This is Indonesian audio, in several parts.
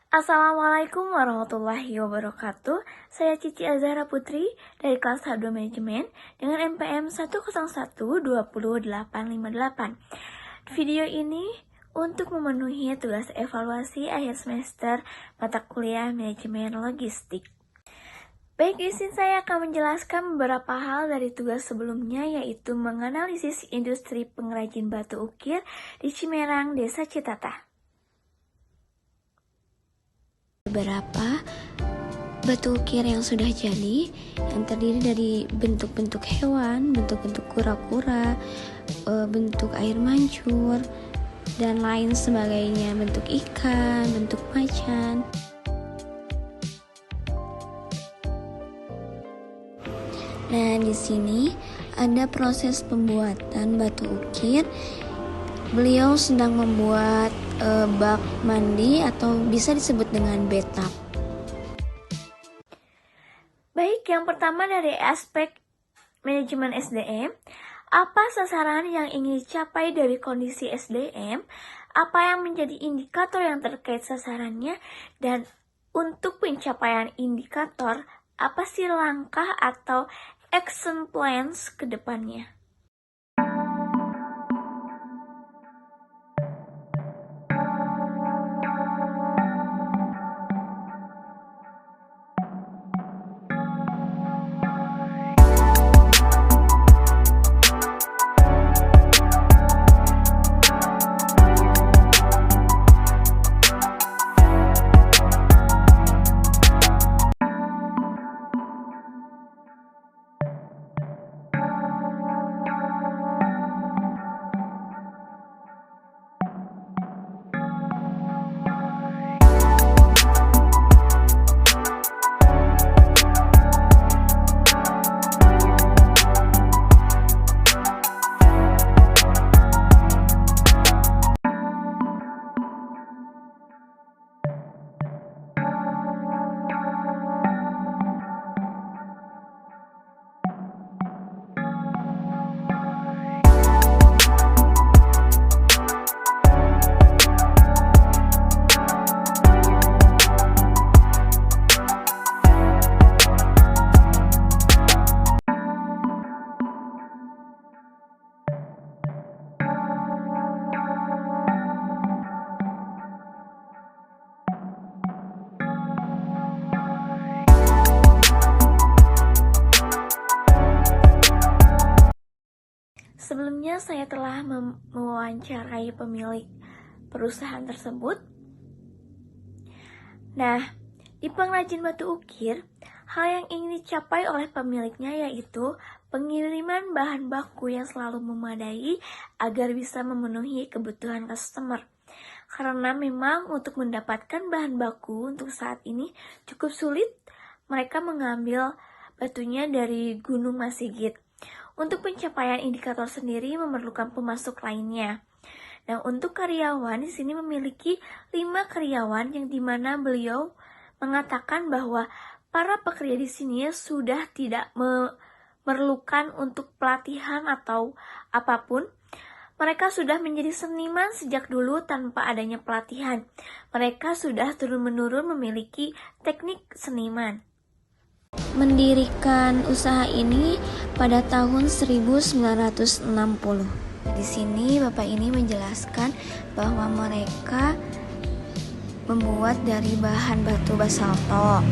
Assalamualaikum warahmatullahi wabarakatuh. Saya Cici Azhara Putri dari kelas H2 Manajemen dengan NPM 101200858. Video ini untuk memenuhi tugas evaluasi akhir semester mata kuliah Manajemen Logistik. Baik, izin saya akan menjelaskan beberapa hal dari tugas sebelumnya, yaitu menganalisis industri pengrajin batu ukir di Cimerang, Desa Citata. Beberapa batu ukir yang sudah jadi, yang terdiri dari bentuk-bentuk hewan, bentuk-bentuk kura-kura, bentuk air mancur, dan lain sebagainya, bentuk ikan, bentuk macan. Nah, di sini ada proses pembuatan batu ukir. Beliau sedang membuat bak mandi atau bisa disebut dengan bathtub. Baik, yang pertama dari aspek manajemen SDM, apa sasaran yang ingin dicapai dari kondisi SDM, apa yang menjadi indikator yang terkait sasarannya, dan untuk pencapaian indikator, apa sih langkah atau action plans ke depannya. Sebelumnya saya telah mewawancarai pemilik perusahaan tersebut. Nah, di pengrajin batu ukir, hal yang ingin dicapai oleh pemiliknya yaitu pengiriman bahan baku yang selalu memadai agar bisa memenuhi kebutuhan customer. Karena memang untuk mendapatkan bahan baku untuk saat ini cukup sulit, mereka mengambil batunya dari Gunung Masigit. Untuk pencapaian indikator sendiri memerlukan pemasok lainnya. Nah, untuk karyawan di sini memiliki 5 karyawan yang dimana beliau mengatakan bahwa para pekerja di sini sudah tidak memerlukan untuk pelatihan atau apapun. Mereka sudah menjadi seniman sejak dulu tanpa adanya pelatihan. Mereka sudah turun-menurun memiliki teknik seniman. Mendirikan usaha ini pada tahun 1960. Di sini Bapak ini menjelaskan bahwa mereka membuat dari bahan batu basalto.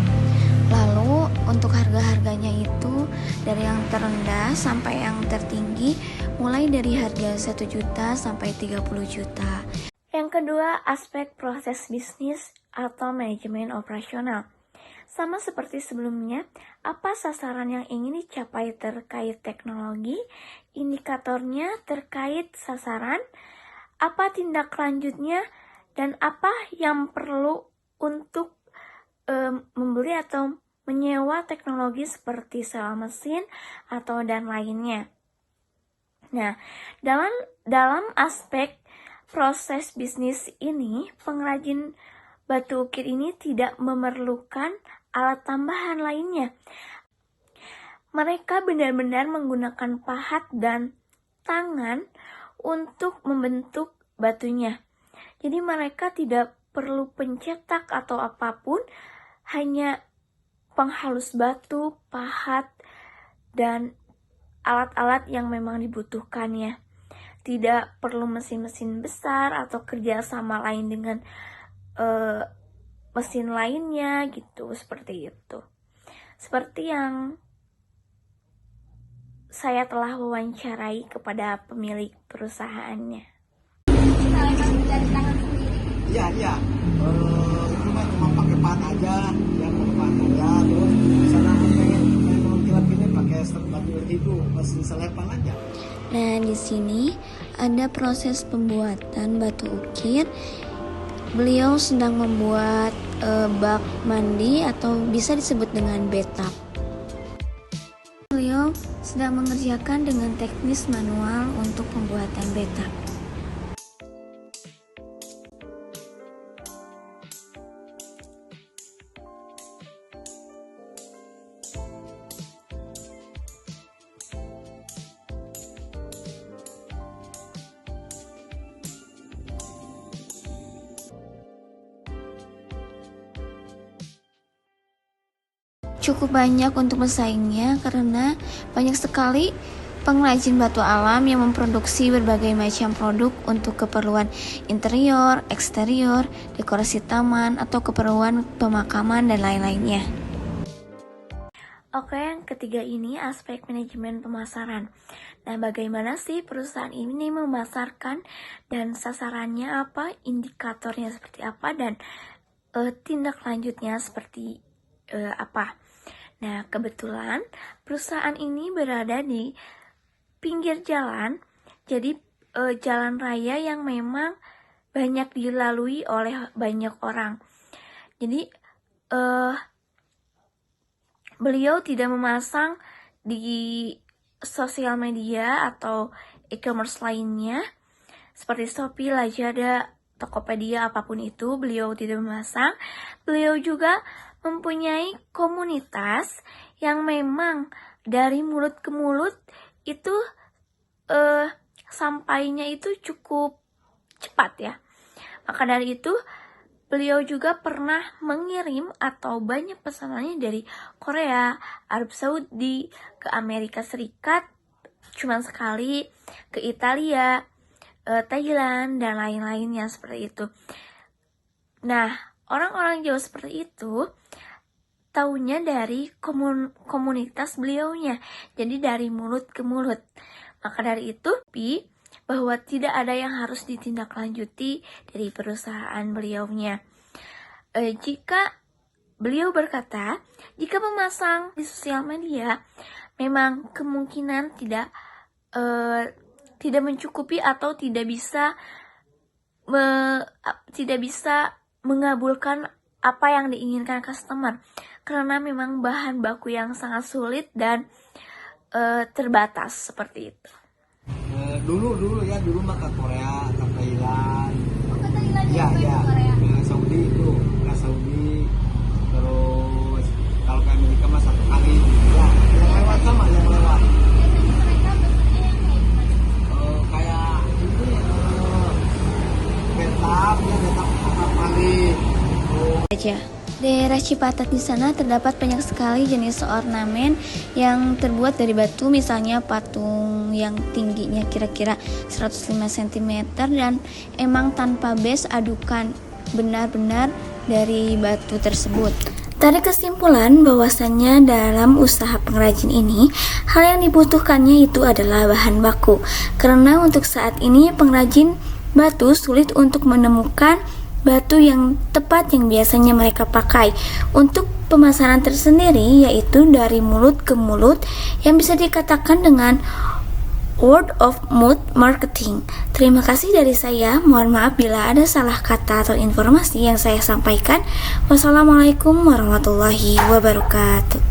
Lalu untuk harga-harganya itu dari yang terendah sampai yang tertinggi, mulai dari harga 1 juta sampai 30 juta. Yang kedua, aspek proses bisnis atau manajemen operasional. Sama seperti sebelumnya, apa sasaran yang ingin dicapai terkait teknologi, indikatornya terkait sasaran, apa tindak lanjutnya, dan apa yang perlu untuk membeli atau menyewa teknologi seperti sewa mesin atau dan lainnya. Nah, dalam aspek proses bisnis ini, pengrajin batu ukir ini tidak memerlukan alat tambahan lainnya. Mereka benar-benar menggunakan pahat dan tangan untuk membentuk batunya. Jadi mereka tidak perlu pencetak atau apapun, hanya penghalus batu, pahat, dan alat-alat yang memang dibutuhkan ya. Tidak perlu mesin-mesin besar atau kerjasama lain dengan mesin lainnya gitu, seperti itu. Seperti yang saya telah wawancarai kepada pemilik perusahaannya. Iya. Itu mah cuma pakai pahat aja, terus sana memang kilap ini pakai batu itu mesin selepan aja. Nah, di sini ada proses pembuatan batu ukir. Beliau sedang membuat bak mandi atau bisa disebut dengan bathtub. Beliau sedang mengerjakan dengan teknis manual untuk pembuatan bathtub. Cukup banyak untuk bersaingnya karena banyak sekali pengrajin batu alam yang memproduksi berbagai macam produk untuk keperluan interior, eksterior, dekorasi taman, atau keperluan pemakaman dan lain-lainnya. Oke, yang ketiga ini aspek manajemen pemasaran. Nah, bagaimana sih perusahaan ini memasarkan dan sasarannya apa, indikatornya seperti apa, dan tindak lanjutnya seperti apa. Nah, kebetulan perusahaan ini berada di pinggir jalan, jadi jalan raya yang memang banyak dilalui oleh banyak orang. Jadi beliau tidak memasang di sosial media atau e-commerce lainnya seperti Shopee, Lazada, Tokopedia, apapun itu beliau tidak memasang. Beliau juga mempunyai komunitas yang memang dari mulut ke mulut itu sampainya itu cukup cepat ya. Maka dari itu beliau juga pernah mengirim atau banyak pesanannya dari Korea, Arab Saudi, ke Amerika Serikat cuma sekali, ke Italia, Thailand, dan lain-lainnya seperti itu. Nah, orang-orang Jawa seperti itu taunya dari komunitas beliaunya, jadi dari mulut ke mulut. Maka dari itu, bahwa tidak ada yang harus ditindaklanjuti dari perusahaan beliaunya. Jika beliau berkata, jika memasang di sosial media, memang kemungkinan tidak mencukupi atau tidak bisa mengabulkan apa yang diinginkan customer, karena memang bahan baku yang sangat sulit dan terbatas seperti itu. Dulu mah ke Korea, ke Thailand. Oh, ke Thailand Ya. Korea. Ke Saudi itu, terus kalau ke Amerika mah 1 kali. Ya, yang lewat sama yang lewat. Biasanya mereka bentuknya yang kayak gimana? Kayak ini betap 4 kali. Aja. Daerah Cipatat di sana terdapat banyak sekali jenis ornamen yang terbuat dari batu, misalnya patung yang tingginya kira-kira 105 cm dan emang tanpa base adukan, benar-benar dari batu tersebut. Tarik kesimpulan bahwasannya dalam usaha pengrajin ini, hal yang dibutuhkannya itu adalah bahan baku. Karena untuk saat ini pengrajin batu sulit untuk menemukan batu yang tepat yang biasanya mereka pakai. Untuk pemasaran tersendiri yaitu dari mulut ke mulut yang bisa dikatakan dengan word of mouth marketing. Terima kasih dari saya. Mohon maaf bila ada salah kata atau informasi yang saya sampaikan. Wassalamualaikum warahmatullahi wabarakatuh.